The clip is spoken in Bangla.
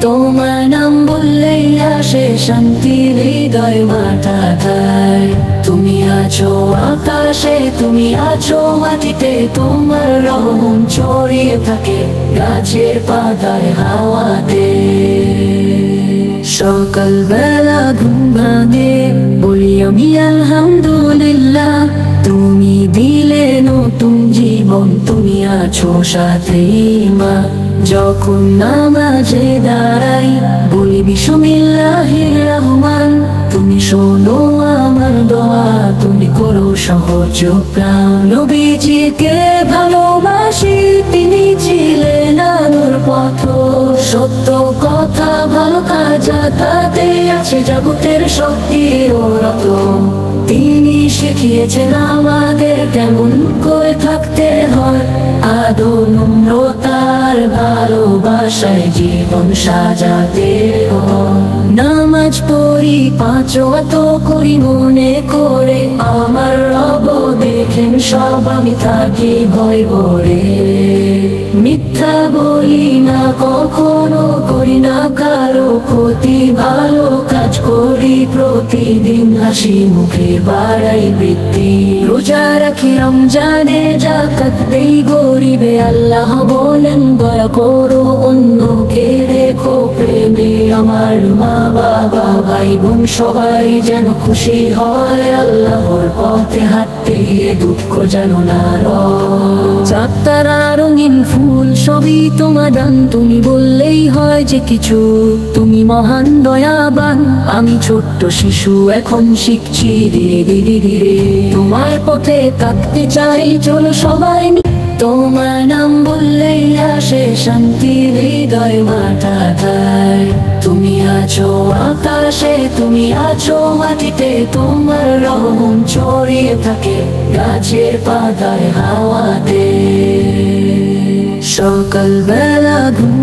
তোমার নাম বললেই আসে শান্তি হৃদয় মাথায়। তুমি আছো আকাশে, তুমি আছো মাটিতে, তোমার রহম ছড়িয়ে থাকে গাছের পাতায় হাওয়াতে। সকাল বেলা ঘুম ভাঙে বলি আমি আলহামদুলিল্লাহ, তুমি দিলে নতুন জীবন, তুমি আছো সাথে মা। যখন নামাজে দাঁড়াই বলি বিসমিল্লাহির রহমান, তুমি শোনো আমার দোয়া, তুমি করো সহজ প্রাণ। নবীজিকে ভালোবাসি, তিনি ছিলেন আলোর পথ, সত্য কথা ভালো কাজ, তাতে আছে জগতের শক্তি ও রতন। তিনি শিখিয়েছেন আমাদের কেমন করে থাকতে হয়, আদর নম্রতার ভালোবাসায় জীবন সাজাতে হয়। নামাজ পড়ি পাঁচ ওয়াক্ত করি মনে করে, আমার রব দেখেন সব, আমি থাকি ভয় ভরে। মিথ্যা বলি না কখনো, করি না কারো ক্ষতি, ভালো কাজ করি প্রতিদিন, হাসি মুখে বাড়াই বৃত্তি। রোজা রাখি রমজানে, যাকাত দেই গরিবে, আল্লাহ বলেন দয়া করো অন্যকে রেখো প্রেমে। আমার মা বাবা ভাই বোন সবাই যেন খুশি হয়, আল্লাহর পথে হাঁটতে গিয়ে দুঃখ যেন না রয়। চাঁদ তারা রঙিন ফুল সবই তোমার দান, তুমি বললেই হয় যে কিছু, তুমি মহান দয়াবান। আমি ছোট্ট শিশু এখন শিখছি ধীরে ধীরে ধীরে, তোমার পথে থাকতে চাই চলো সবাই। তোমার নাম বললেই আসে শান্তি হৃদয় মাথায়। তুমি আছো আকাশে, তুমি আছো মাটিতে, তোমার রহম ছড়িয়ে থাকে গাছের পাতায় হাওয়াতে। সকাল বেলা ঘুম